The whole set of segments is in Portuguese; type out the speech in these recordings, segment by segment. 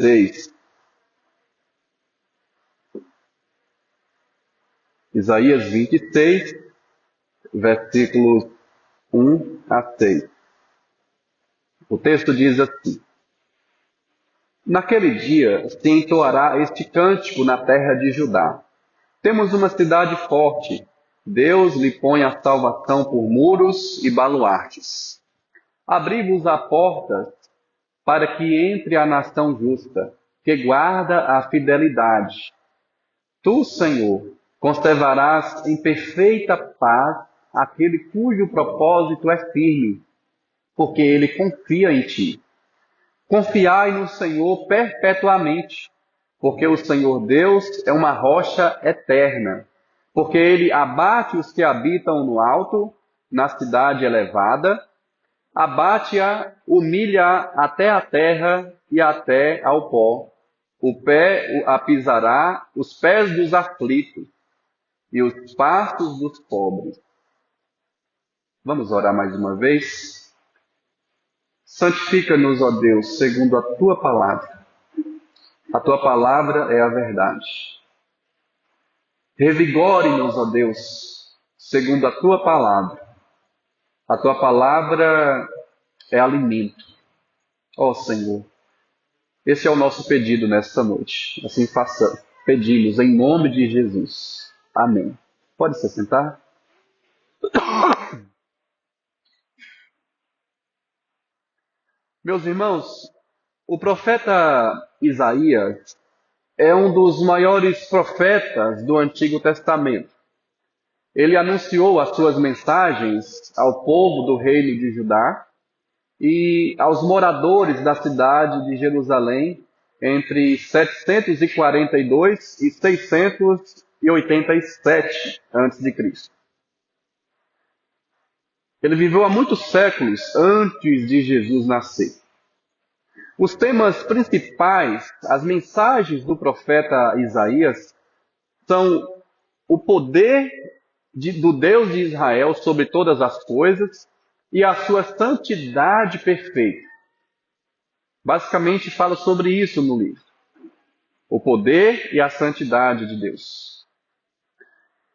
3. Isaías 26, versículos 1 a 6. O texto diz assim: Naquele dia se entoará este cântico na terra de Judá. Temos uma cidade forte. Deus lhe põe a salvação por muros e baluartes. Abri-vos a portas para que entre a nação justa, que guarda a fidelidade. Tu, Senhor, conservarás em perfeita paz aquele cujo propósito é firme, porque ele confia em ti. Confiai no Senhor perpetuamente, porque o Senhor Deus é uma rocha eterna, porque ele abate os que habitam no alto, na cidade elevada, abate-a, humilha até a terra e até ao pó. O pé a pisará, os pés dos aflitos e os passos dos pobres. Vamos orar mais uma vez? Santifica-nos, ó Deus, segundo a Tua palavra. A Tua palavra é a verdade. Revigore-nos, ó Deus, segundo a Tua palavra. A Tua palavra é alimento. Ó Senhor, esse é o nosso pedido nesta noite. Assim façamos. Pedimos em nome de Jesus. Amém. Pode se sentar? Meus irmãos, o profeta Isaías é um dos maiores profetas do Antigo Testamento. Ele anunciou as suas mensagens ao povo do reino de Judá e aos moradores da cidade de Jerusalém entre 742 e 687 a.C. Ele viveu há muitos séculos antes de Jesus nascer. Os temas principais, as mensagens do profeta Isaías, são o poder do Deus de Israel sobre todas as coisas e a sua santidade perfeita. Basicamente fala sobre isso no livro. O poder e a santidade de Deus.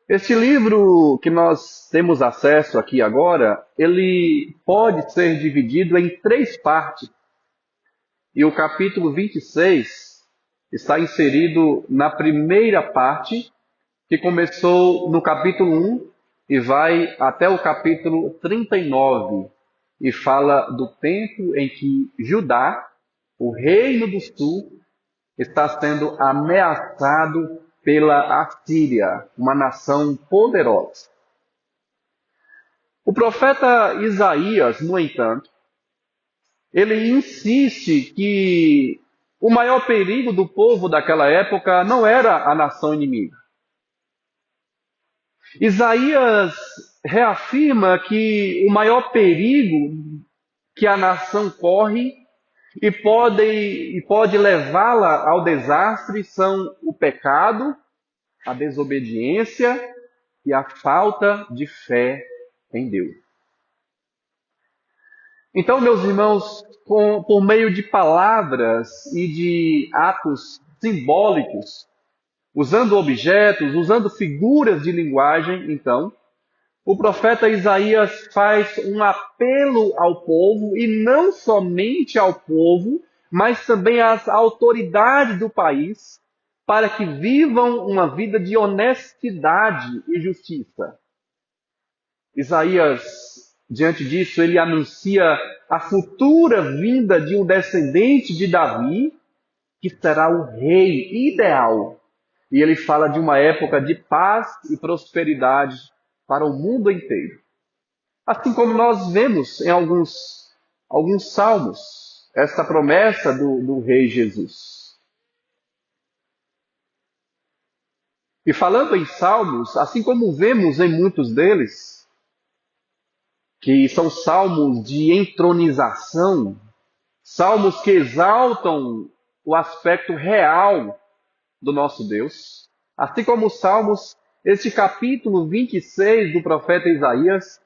Este livro que nós temos acesso aqui agora, ele pode ser dividido em 3 partes. E o capítulo 26 está inserido na primeira parte, que começou no capítulo 1 e vai até o capítulo 39. E fala do tempo em que Judá, o reino do sul, está sendo ameaçado pela Assíria, uma nação poderosa. O profeta Isaías, no entanto, ele insiste que o maior perigo do povo daquela época não era a nação inimiga. Isaías reafirma que o maior perigo que a nação corre e pode levá-la ao desastre são o pecado, a desobediência e a falta de fé em Deus. Então, meus irmãos, por meio de palavras e de atos simbólicos, usando objetos, usando figuras de linguagem, então, o profeta Isaías faz um apelo ao povo, e não somente ao povo, mas também às autoridades do país, para que vivam uma vida de honestidade e justiça. Isaías, diante disso, ele anuncia a futura vinda de um descendente de Davi, que será o rei ideal. E ele fala de uma época de paz e prosperidade para o mundo inteiro. Assim como nós vemos em alguns salmos, esta promessa do rei Jesus. E falando em salmos, assim como vemos em muitos deles, que são salmos de entronização, salmos que exaltam o aspecto real do nosso Deus, assim como os salmos, este capítulo 26 do profeta Isaías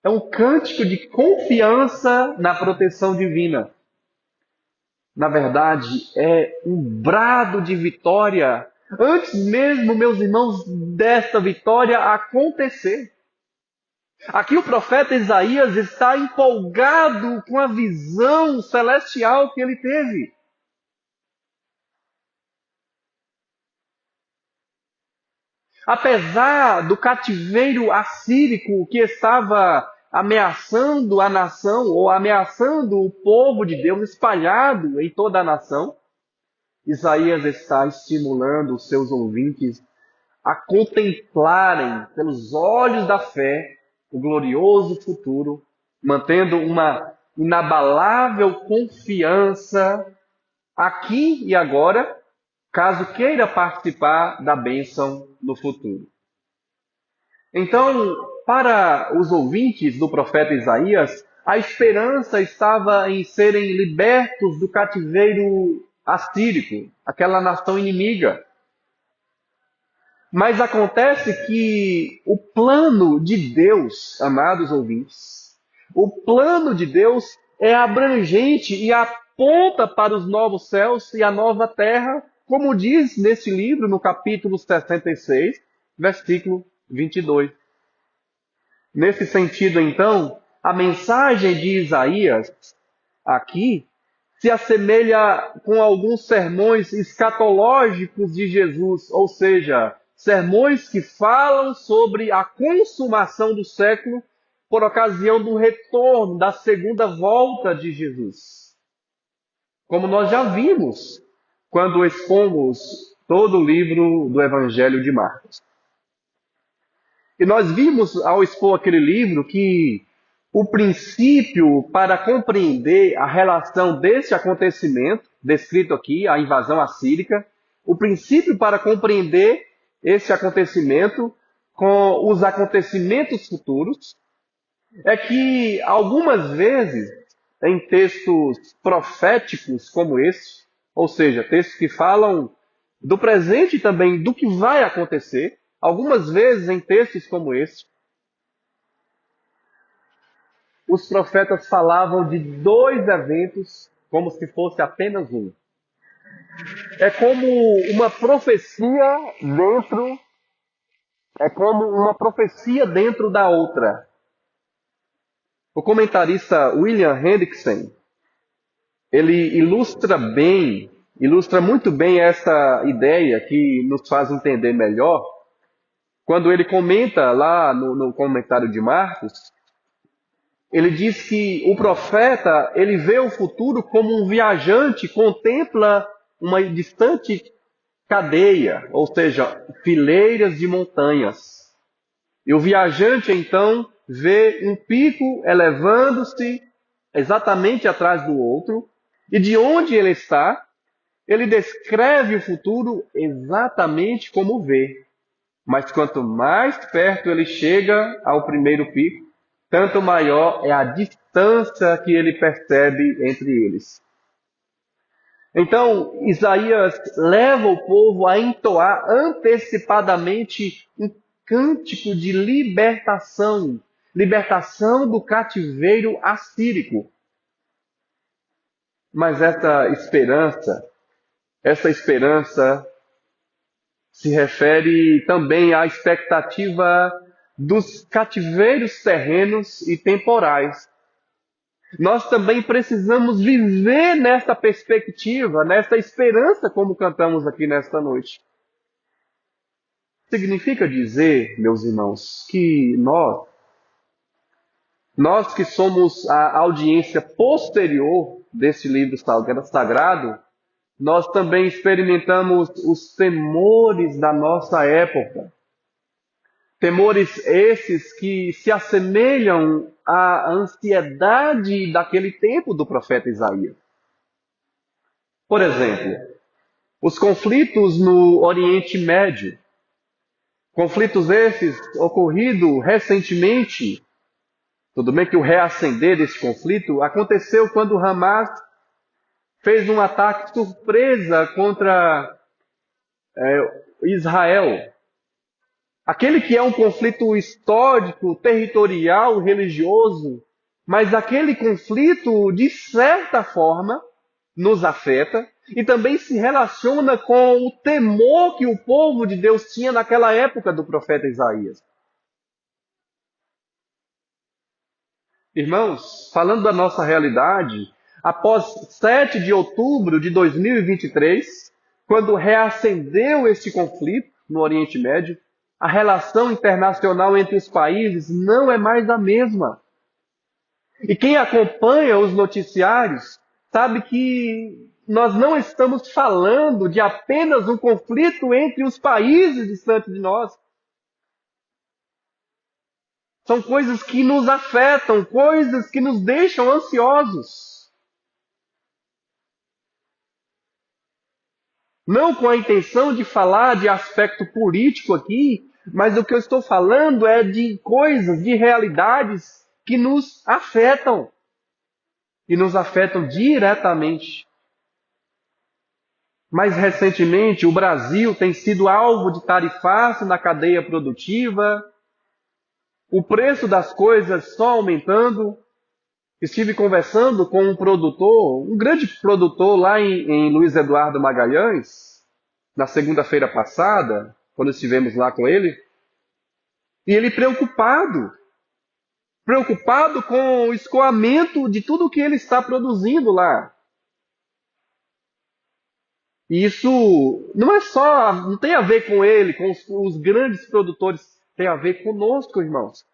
é um cântico de confiança na proteção divina. na verdade, é um brado de vitória, antes mesmo, meus irmãos, desta vitória acontecer. Aqui o profeta Isaías está empolgado com a visão celestial que ele teve. Apesar do cativeiro assírico que estava ameaçando a nação, ou ameaçando o povo de Deus espalhado em toda a nação, Isaías está estimulando os seus ouvintes a contemplarem pelos olhos da fé o glorioso futuro, mantendo uma inabalável confiança aqui e agora, caso queira participar da bênção no futuro. Então, para os ouvintes do profeta Isaías, a esperança estava em serem libertos do cativeiro assírico, aquela nação inimiga. Mas acontece que o plano de Deus, amados ouvintes, o plano de Deus é abrangente e aponta para os novos céus e a nova terra, como diz nesse livro, no capítulo 66, versículo 22. Nesse sentido, então, a mensagem de Isaías aqui se assemelha com alguns sermões escatológicos de Jesus, ou seja, sermões que falam sobre a consumação do século por ocasião do retorno, da segunda volta de Jesus. Como nós já vimos quando expomos todo o livro do Evangelho de Marcos. E nós vimos ao expor aquele livro que o princípio para compreender a relação desse acontecimento, descrito aqui, a invasão assírica, o princípio para compreender esse acontecimento com os acontecimentos futuros, é que algumas vezes, em textos proféticos como esse, ou seja, textos que falam do presente e também do que vai acontecer, algumas vezes em textos como esse, os profetas falavam de dois eventos como se fosse apenas um. É como uma profecia dentro da outra. O comentarista William Hendrickson, ele ilustra muito bem essa ideia que nos faz entender melhor, quando ele comenta lá no comentário de Marcos. Ele diz que o profeta, ele vê o futuro como um viajante contempla uma distante cadeia, ou seja, fileiras de montanhas. E o viajante, então, vê um pico elevando-se exatamente atrás do outro, e de onde ele está, ele descreve o futuro exatamente como vê. Mas quanto mais perto ele chega ao primeiro pico, tanto maior é a distância que ele percebe entre eles. Então, Isaías leva o povo a entoar antecipadamente um cântico de libertação, libertação do cativeiro assírico. Mas essa esperança se refere também à expectativa dos cativeiros terrenos e temporais. Nós também precisamos viver nesta perspectiva, nesta esperança, como cantamos aqui nesta noite. Significa dizer, meus irmãos, que nós que somos a audiência posterior desse livro sagrado, nós também experimentamos os temores da nossa época. Temores esses que se assemelham à ansiedade daquele tempo do profeta Isaías. Por exemplo, os conflitos no Oriente Médio. Conflitos esses ocorridos recentemente. Tudo bem que o reacender desse conflito aconteceu quando Hamas fez um ataque surpresa contra Israel. Aquele que é um conflito histórico, territorial, religioso, mas aquele conflito, de certa forma, nos afeta e também se relaciona com o temor que o povo de Deus tinha naquela época do profeta Isaías. Irmãos, falando da nossa realidade, após 7 de outubro de 2023, quando reacendeu este conflito no Oriente Médio, a relação internacional entre os países não é mais a mesma. E quem acompanha os noticiários sabe que nós não estamos falando de apenas um conflito entre os países distantes de nós. São coisas que nos afetam, coisas que nos deixam ansiosos. Não com a intenção de falar de aspecto político aqui, mas o que eu estou falando é de coisas, de realidades que nos afetam. E nos afetam diretamente. Mais recentemente, o Brasil tem sido alvo de tarifaço na cadeia produtiva, o preço das coisas só aumentando. Estive conversando com um produtor, um grande produtor lá em Luiz Eduardo Magalhães, na segunda-feira passada, quando estivemos lá com ele, e ele preocupado com o escoamento de tudo que ele está produzindo lá. E isso não tem a ver com ele, com os grandes produtores, tem a ver conosco, irmãos.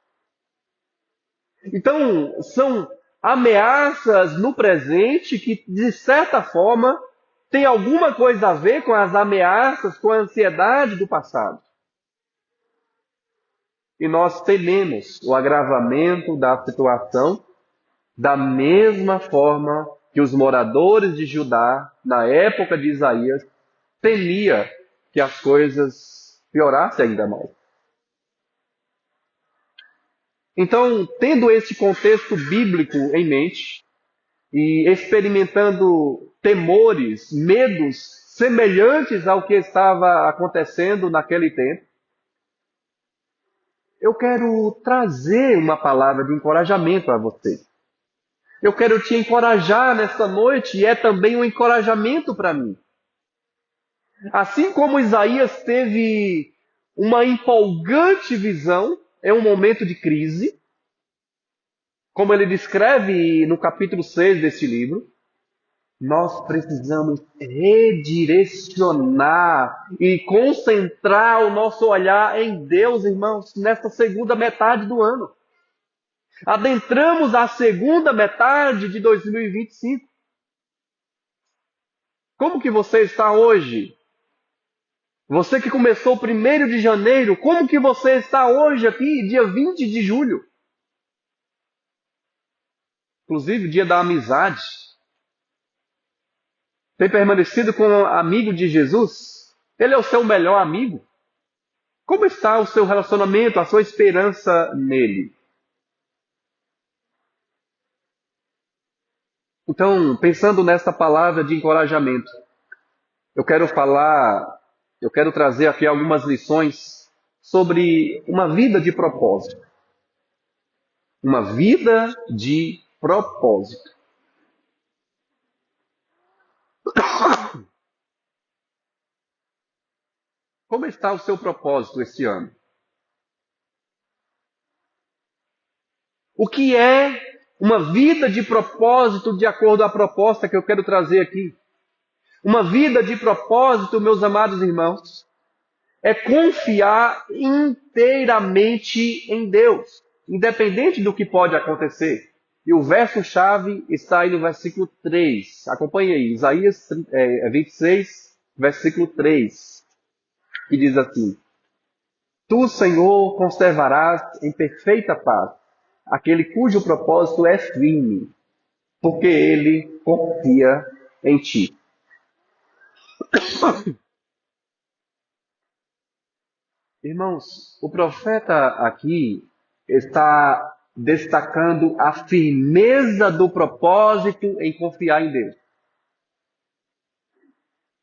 Então, são ameaças no presente que, de certa forma, tem alguma coisa a ver com as ameaças, com a ansiedade do passado. E nós tememos o agravamento da situação da mesma forma que os moradores de Judá, na época de Isaías, temia que as coisas piorassem ainda mais. Então, tendo esse contexto bíblico em mente e experimentando temores, medos semelhantes ao que estava acontecendo naquele tempo, eu quero trazer uma palavra de encorajamento a você. Eu quero te encorajar nesta noite e é também um encorajamento para mim. Assim como Isaías teve uma empolgante visão, é um momento de crise, como ele descreve no capítulo 6 deste livro, nós precisamos redirecionar e concentrar o nosso olhar em Deus, irmãos, nesta segunda metade do ano. Adentramos a segunda metade de 2025. Como que você está hoje? Você que começou 1º de janeiro, como que você está hoje aqui, dia 20 de julho? Inclusive, dia da amizade. Tem permanecido com um amigo de Jesus? Ele é o seu melhor amigo? Como está o seu relacionamento, a sua esperança nele? Então, pensando nesta palavra de encorajamento, eu quero trazer aqui algumas lições sobre uma vida de propósito. Uma vida de propósito. Como está o seu propósito esse ano? O que é uma vida de propósito de acordo à proposta que eu quero trazer aqui? Uma vida de propósito, meus amados irmãos, é confiar inteiramente em Deus, independente do que pode acontecer. E o verso-chave está aí no versículo 3. Acompanhe aí, Isaías 26, versículo 3. Que diz assim: Tu, Senhor, conservarás em perfeita paz aquele cujo propósito é firme, porque ele confia em ti. Irmãos, o profeta aqui está destacando a firmeza do propósito em confiar em Deus.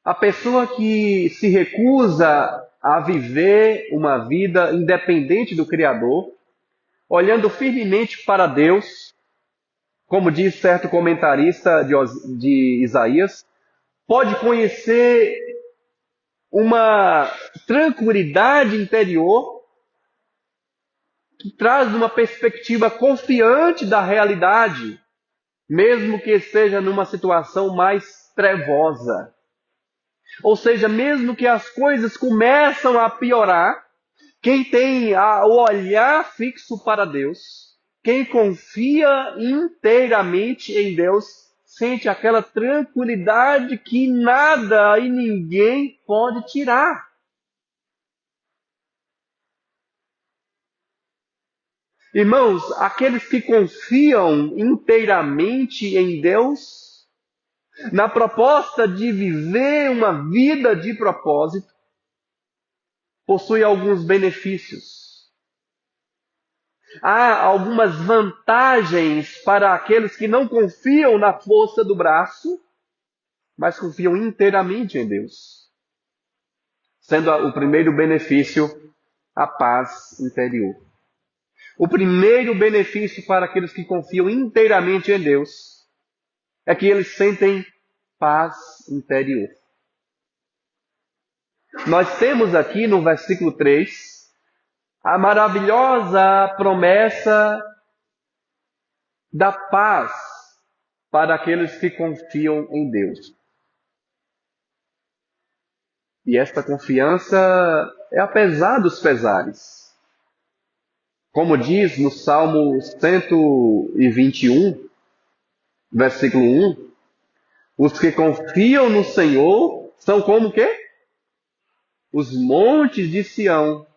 A pessoa que se recusa a viver uma vida independente do Criador, olhando firmemente para Deus, como diz certo comentarista de Isaías, pode conhecer uma tranquilidade interior que traz uma perspectiva confiante da realidade, mesmo que esteja numa situação mais trevosa. Ou seja, mesmo que as coisas começam a piorar, quem tem o olhar fixo para Deus, quem confia inteiramente em Deus, sente aquela tranquilidade que nada e ninguém pode tirar. Irmãos, aqueles que confiam inteiramente em Deus, na proposta de viver uma vida de propósito, possuem alguns benefícios. Há algumas vantagens para aqueles que não confiam na força do braço, mas confiam inteiramente em Deus. Sendo o primeiro benefício a paz interior. O primeiro benefício para aqueles que confiam inteiramente em Deus é que eles sentem paz interior. Nós temos aqui no versículo 3 a maravilhosa promessa da paz para aqueles que confiam em Deus. E esta confiança é apesar dos pesares. Como diz no Salmo 121, versículo 1, os que confiam no Senhor são como o quê? Os montes de Sião,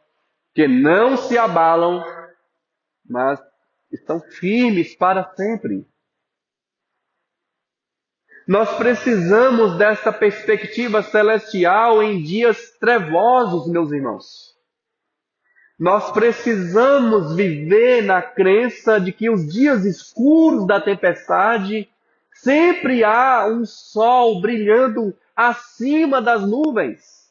que não se abalam, mas estão firmes para sempre. Nós precisamos desta perspectiva celestial em dias trevosos, meus irmãos. Nós precisamos viver na crença de que os dias escuros da tempestade sempre há um sol brilhando acima das nuvens.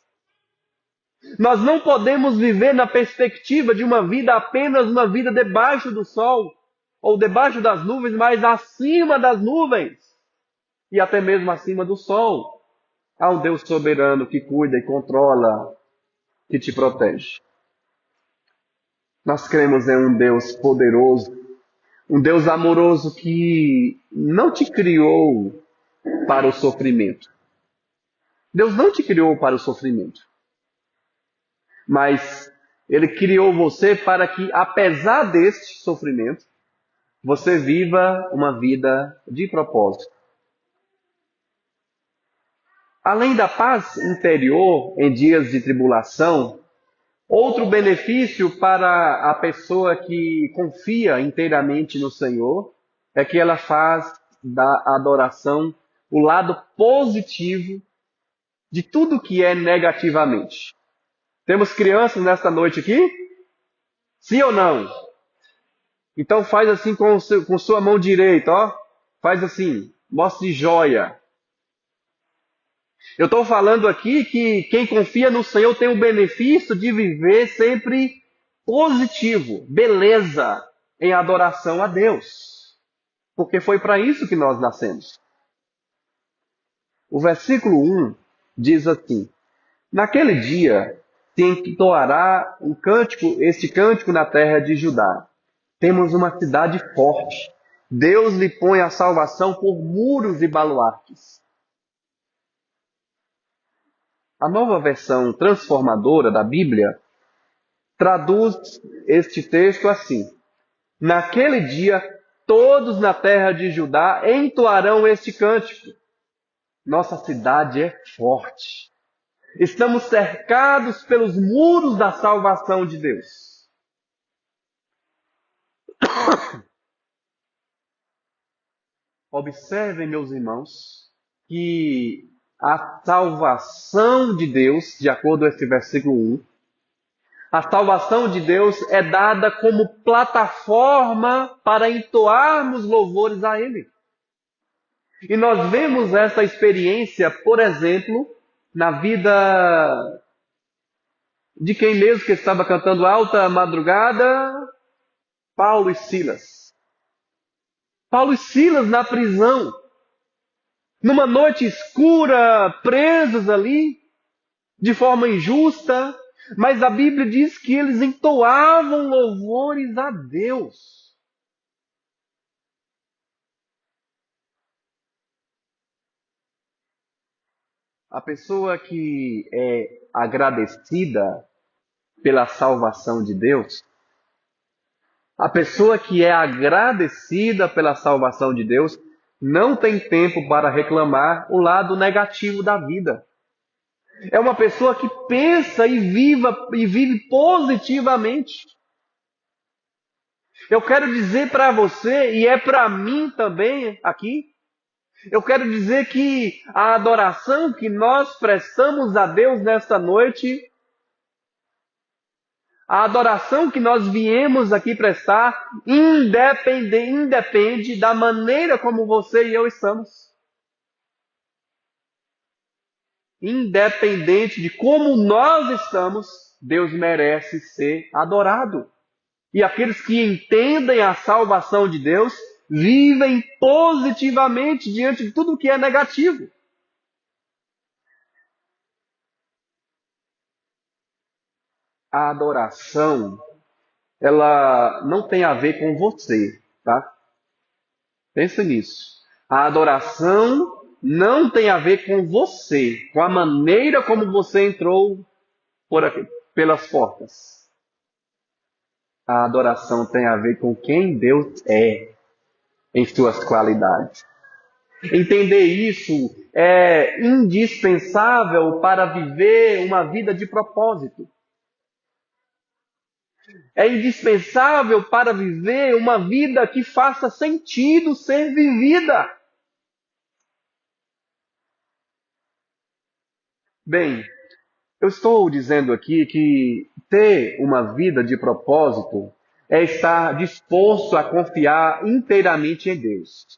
Nós não podemos viver na perspectiva de uma vida apenas uma vida debaixo do sol ou debaixo das nuvens, mas acima das nuvens e até mesmo acima do sol. Há um Deus soberano que cuida e controla, que te protege. Nós cremos em um Deus poderoso, um Deus amoroso que não te criou para o sofrimento. Deus não te criou para o sofrimento. Mas Ele criou você para que, apesar deste sofrimento, você viva uma vida de propósito. Além da paz interior em dias de tribulação, outro benefício para a pessoa que confia inteiramente no Senhor é que ela faz da adoração o lado positivo de tudo que é negativamente. Temos crianças nesta noite aqui? Sim ou não? Então faz assim com sua mão direita, ó. Faz assim, mostre joia. Eu estou falando aqui que quem confia no Senhor tem o benefício de viver sempre positivo, beleza, em adoração a Deus. Porque foi para isso que nós nascemos. O versículo 1 diz assim: naquele dia se entoará este cântico na terra de Judá. Temos uma cidade forte. Deus lhe põe a salvação por muros e baluartes. A nova versão transformadora da Bíblia traduz este texto assim: naquele dia, todos na terra de Judá entoarão este cântico. Nossa cidade é forte. Estamos cercados pelos muros da salvação de Deus. Observem, meus irmãos, que a salvação de Deus, de acordo com esse versículo 1, a salvação de Deus é dada como plataforma para entoarmos louvores a Ele. E nós vemos essa experiência, por exemplo, na vida de quem mesmo que estava cantando alta madrugada, Paulo e Silas. Paulo e Silas na prisão, numa noite escura, presos ali, de forma injusta, mas a Bíblia diz que eles entoavam louvores a Deus. A pessoa que é agradecida pela salvação de Deus, a pessoa que é agradecida pela salvação de Deus, não tem tempo para reclamar o lado negativo da vida. É uma pessoa que pensa e vive positivamente. Eu quero dizer para você, e é para mim também aqui, eu quero dizer que a adoração que nós prestamos a Deus nesta noite, a adoração que nós viemos aqui prestar, independe da maneira como você e eu estamos. Independente de como nós estamos, Deus merece ser adorado. E aqueles que entendem a salvação de Deus vivem positivamente diante de tudo que é negativo. A adoração, ela não tem a ver com você, tá? Pensa nisso. A adoração não tem a ver com você, com a maneira como você entrou por aqui, pelas portas. A adoração tem a ver com quem Deus é em suas qualidades. Entender isso é indispensável para viver uma vida de propósito. É indispensável para viver uma vida que faça sentido ser vivida. Bem, eu estou dizendo aqui que ter uma vida de propósito é estar disposto a confiar inteiramente em Deus.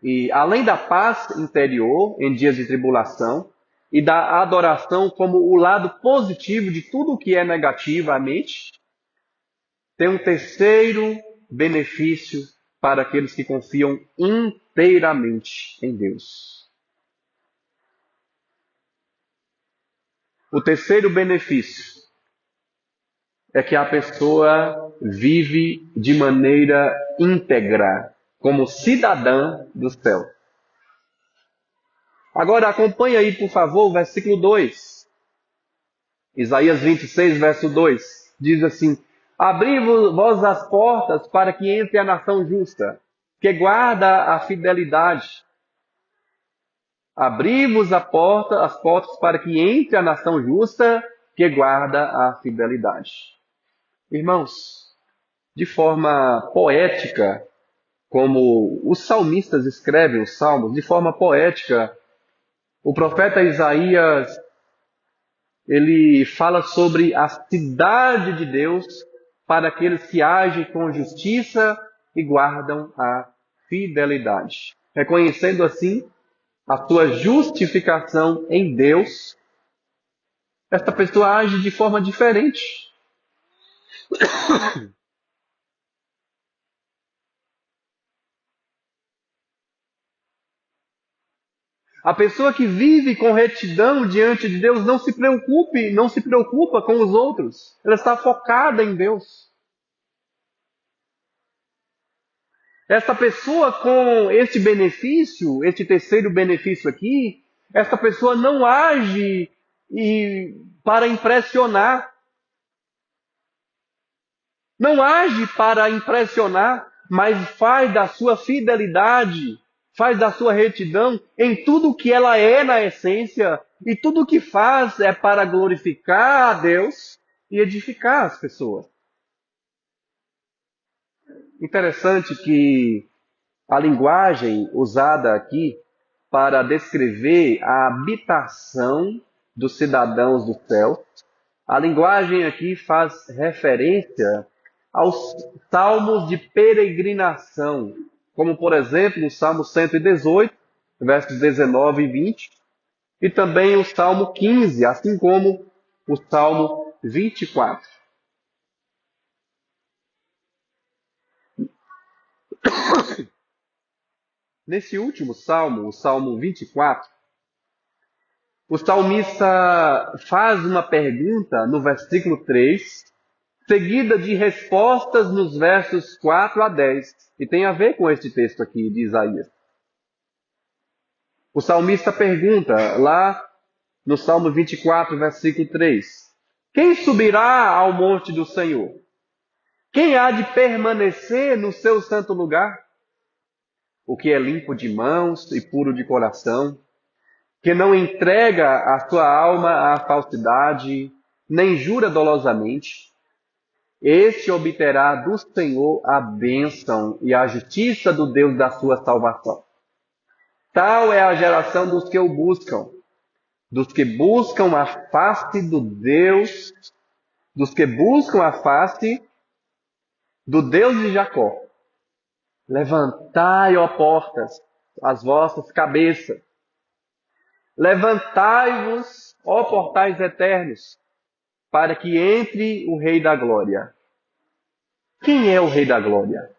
E além da paz interior em dias de tribulação e da adoração como o lado positivo de tudo que é negativamente, tem um terceiro benefício para aqueles que confiam inteiramente em Deus. O terceiro benefício é que a pessoa vive de maneira íntegra, como cidadã do céu. Agora acompanhe aí, por favor, o versículo 2. Isaías 26, verso 2. Diz assim: Abri-vos as portas para que entre a nação justa, que guarda a fidelidade. Abri-vos as portas para que entre a nação justa, que guarda a fidelidade. Irmãos, de forma poética, como os salmistas escrevem os salmos, de forma poética, o profeta Isaías, ele fala sobre a cidade de Deus para aqueles que agem com justiça e guardam a fidelidade. Reconhecendo assim a sua justificação em Deus, esta pessoa age de forma diferente. A pessoa que vive com retidão diante de Deus não se preocupa com os outros. Ela está focada em Deus. Esta pessoa com este benefício, este terceiro benefício aqui, esta pessoa não age para impressionar. Não age para impressionar, mas faz da sua fidelidade, faz da sua retidão em tudo que ela é na essência, e tudo o que faz é para glorificar a Deus e edificar as pessoas. Interessante que a linguagem usada aqui para descrever a habitação dos cidadãos do céu, a linguagem aqui faz referência aos salmos de peregrinação, como por exemplo o Salmo 118, versos 19 e 20, e também o Salmo 15, assim como o Salmo 24. Nesse último salmo, o Salmo 24, o salmista faz uma pergunta no versículo 3, seguida de respostas nos versos 4 a 10, e tem a ver com este texto aqui de Isaías. O salmista pergunta lá no Salmo 24, versículo 3, quem subirá ao monte do Senhor? Quem há de permanecer no seu santo lugar? O que é limpo de mãos e puro de coração, que não entrega a sua alma à falsidade, nem jura dolosamente, este obterá do Senhor a bênção e a justiça do Deus da sua salvação. Tal é a geração dos que o buscam, dos que buscam a face do Deus, dos que buscam a face do Deus de Jacó. Levantai, ó portas, as vossas cabeças. Levantai-vos, ó portais eternos, para que entre o Rei da Glória. Quem é o Rei da Glória?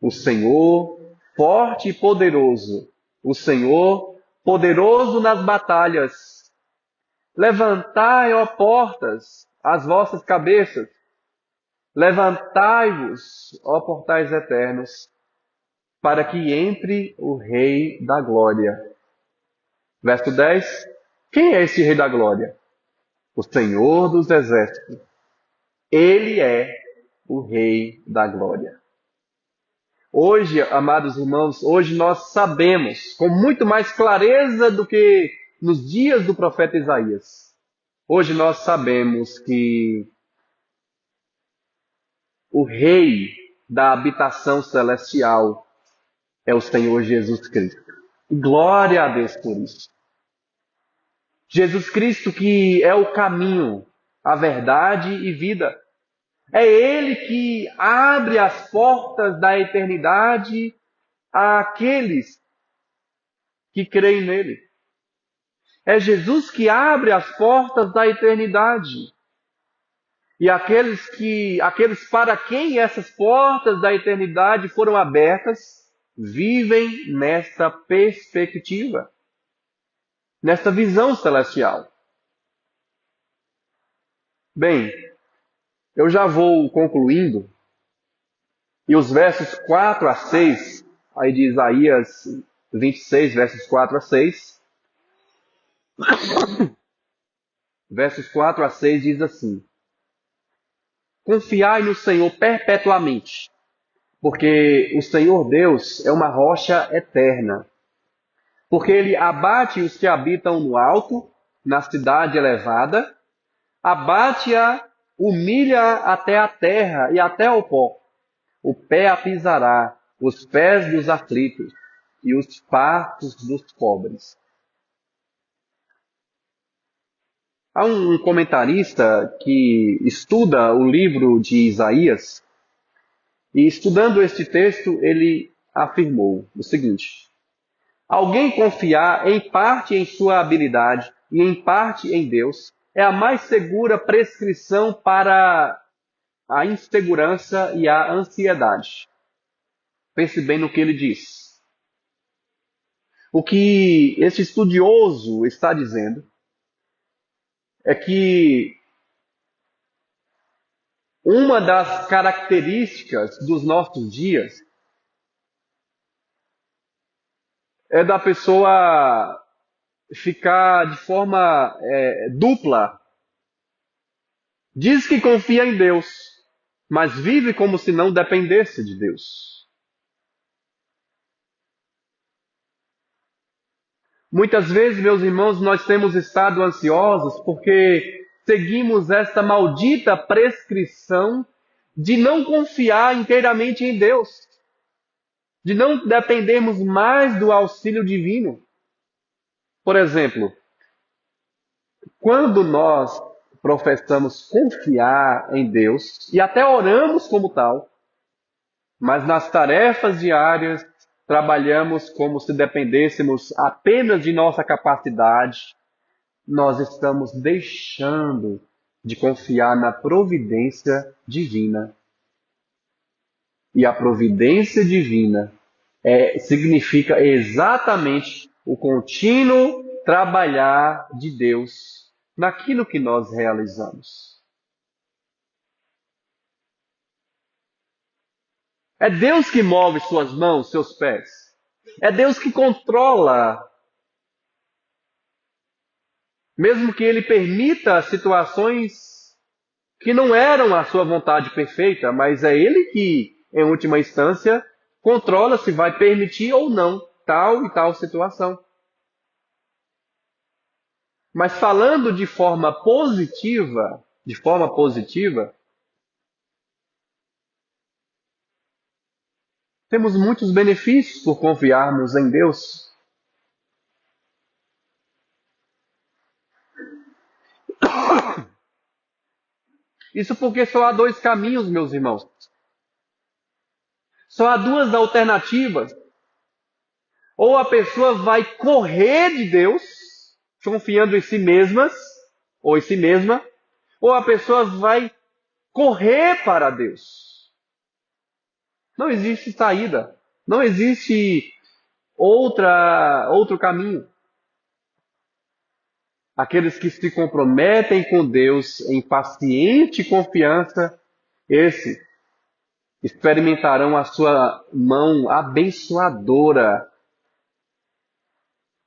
O Senhor, forte e poderoso. O Senhor, poderoso nas batalhas. Levantai, ó portas, as vossas cabeças. Levantai-vos, ó portais eternos, para que entre o Rei da Glória. Verso 10. Quem é esse Rei da Glória? O Senhor dos Exércitos. Ele é o Rei da Glória. Hoje, amados irmãos, hoje nós sabemos, com muito mais clareza do que nos dias do profeta Isaías, hoje nós sabemos que o Rei da habitação celestial é o Senhor Jesus Cristo. Glória a Deus por isso. Jesus Cristo que é o caminho, a verdade e vida. É Ele que abre as portas da eternidade àqueles que creem nele. É Jesus que abre as portas da eternidade. E aqueles para quem essas portas da eternidade foram abertas, vivem nesta perspectiva, nesta visão celestial. Bem, eu já vou concluindo, e os versos 4 a 6, aí de Isaías 26, versos 4 a 6, versos 4 a 6 diz assim: confiai no Senhor perpetuamente, porque o Senhor Deus é uma rocha eterna. Porque Ele abate os que habitam no alto, na cidade elevada, abate-a, humilha até a terra e até o pó. O pé a pisará, os pés dos aflitos e os passos dos pobres. Há um comentarista que estuda o livro de Isaías, e estudando este texto, ele afirmou o seguinte: alguém confiar em parte em sua habilidade e em parte em Deus é a mais segura prescrição para a insegurança e a ansiedade. Pense bem no que ele diz. O que esse estudioso está dizendo é que uma das características dos nossos dias é da pessoa ficar de forma dupla. Diz que confia em Deus, mas vive como se não dependesse de Deus. Muitas vezes, meus irmãos, nós temos estado ansiosos porque seguimos esta maldita prescrição de não confiar inteiramente em Deus, de não dependermos mais do auxílio divino. Por exemplo, quando nós professamos confiar em Deus e até oramos como tal, mas nas tarefas diárias trabalhamos como se dependêssemos apenas de nossa capacidade, nós estamos deixando de confiar na providência divina. E a providência divina significa exatamente o contínuo trabalhar de Deus naquilo que nós realizamos. É Deus que move suas mãos, seus pés. É Deus que controla, mesmo que Ele permita situações que não eram a sua vontade perfeita, mas é Ele que, em última instância, controla se vai permitir ou não tal e tal situação. Mas falando de forma positiva, temos muitos benefícios por confiarmos em Deus. Isso porque só há dois caminhos, meus irmãos. Só há duas alternativas. Ou a pessoa vai correr de Deus, confiando em si mesmas, ou em si mesma, ou a pessoa vai correr para Deus. Não existe saída. Não existe outro caminho. Aqueles que se comprometem com Deus em paciente confiança, esses experimentarão a sua mão abençoadora.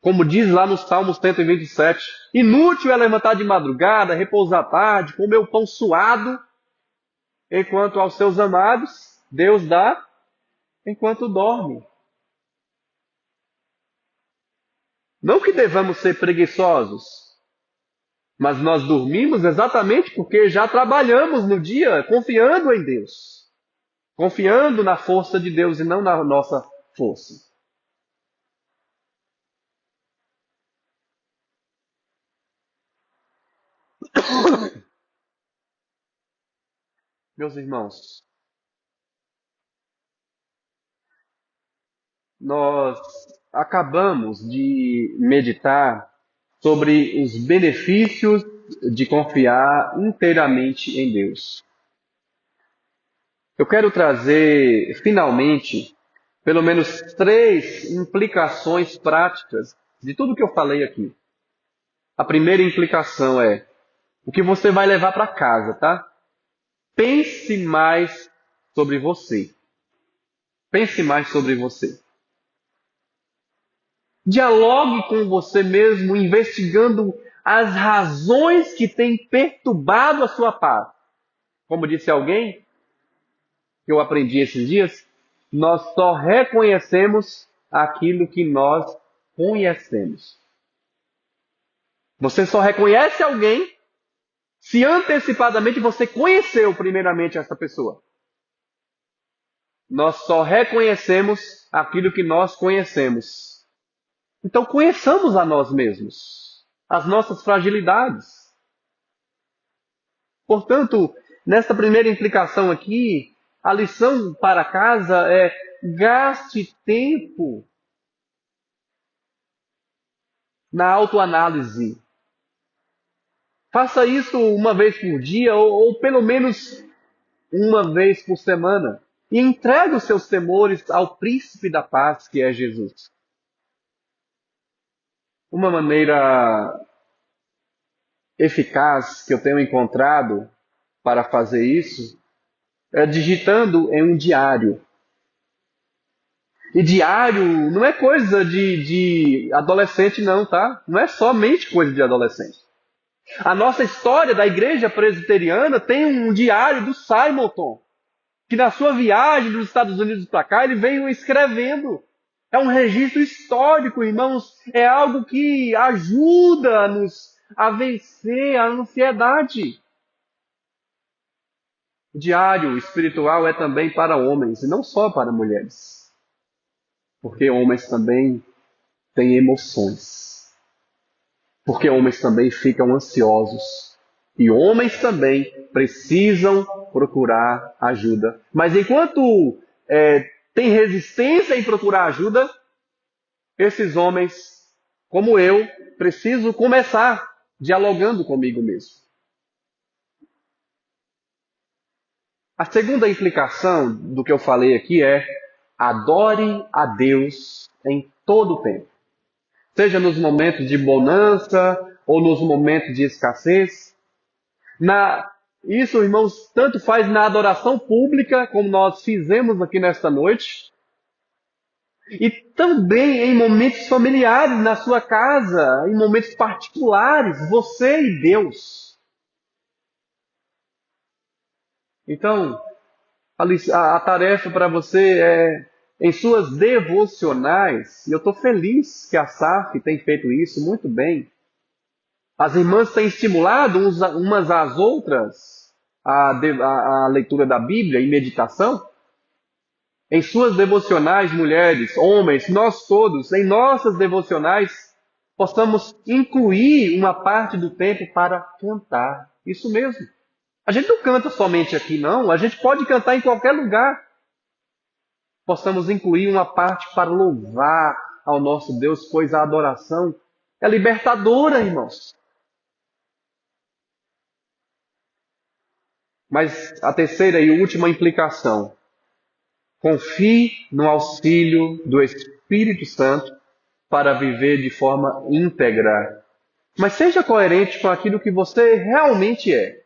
Como diz lá no Salmo 127, inútil é levantar de madrugada, repousar à tarde, comer o pão suado, enquanto aos seus amados Deus dá enquanto dorme. Não que devamos ser preguiçosos, mas nós dormimos exatamente porque já trabalhamos no dia confiando em Deus. Confiando na força de Deus e não na nossa força. Meus irmãos, nós acabamos de meditar sobre os benefícios de confiar inteiramente em Deus. Eu quero trazer, finalmente, pelo menos 3 implicações práticas de tudo que eu falei aqui. A primeira implicação é o que você vai levar para casa, tá? Pense mais sobre você. Pense mais sobre você. Dialogue com você mesmo, investigando as razões que têm perturbado a sua paz. Como disse alguém, que eu aprendi esses dias, nós só reconhecemos aquilo que nós conhecemos. Você só reconhece alguém se antecipadamente você conheceu primeiramente essa pessoa. Nós só reconhecemos aquilo que nós conhecemos. Então conheçamos a nós mesmos, as nossas fragilidades. Portanto, nesta primeira implicação aqui, a lição para casa é: gaste tempo na autoanálise. Faça isso uma vez por dia ou pelo menos uma vez por semana. E entregue os seus temores ao príncipe da paz, que é Jesus. Uma maneira eficaz que eu tenho encontrado para fazer isso é digitando em um diário. E diário não é coisa de adolescente não, tá? Não é somente coisa de adolescente. A nossa história da igreja presbiteriana tem um diário do Simonton, que na sua viagem dos Estados Unidos para cá, ele veio escrevendo. É um registro histórico, irmãos. É algo que ajuda-nos a vencer a ansiedade. O diário espiritual é também para homens, e não só para mulheres. Porque homens também têm emoções. Porque homens também ficam ansiosos. E homens também precisam procurar ajuda. Mas enquanto tem resistência em procurar ajuda, esses homens, como eu, preciso começar dialogando comigo mesmo. A segunda implicação do que eu falei aqui é: Adore a Deus em todo o tempo. Seja nos momentos de bonança ou nos momentos de escassez. Isso, irmãos, tanto faz na adoração pública, como nós fizemos aqui nesta noite, e também em momentos familiares, na sua casa, em momentos particulares, você e Deus. Então, a tarefa para você é, em suas devocionais, e eu estou feliz que a SAF tem feito isso muito bem. As irmãs têm estimulado umas às outras a leitura da Bíblia e meditação. Em suas devocionais, mulheres, homens, nós todos, em nossas devocionais, possamos incluir uma parte do tempo para cantar. Isso mesmo. A gente não canta somente aqui, não. A gente pode cantar em qualquer lugar. Possamos incluir uma parte para louvar ao nosso Deus, pois a adoração é libertadora, irmãos. Mas a terceira e última implicação: confie no auxílio do Espírito Santo para viver de forma íntegra. Mas seja coerente com aquilo que você realmente é,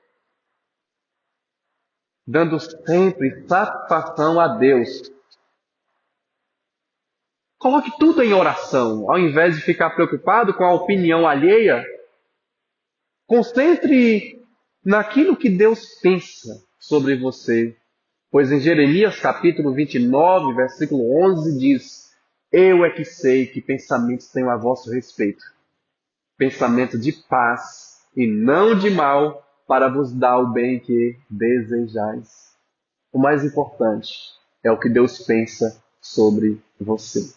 dando sempre satisfação a Deus. Coloque tudo em oração, ao invés de ficar preocupado com a opinião alheia. Concentre naquilo que Deus pensa sobre você. Pois em Jeremias capítulo 29, versículo 11 diz: Eu é que sei que pensamentos tenho a vosso respeito. Pensamento de paz e não de mal, para vos dar o bem que desejais. O mais importante é o que Deus pensa sobre você.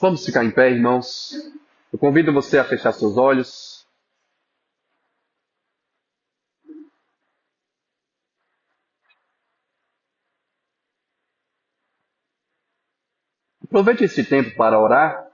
Vamos ficar em pé, irmãos? Eu convido você a fechar seus olhos. Aproveite esse tempo para orar.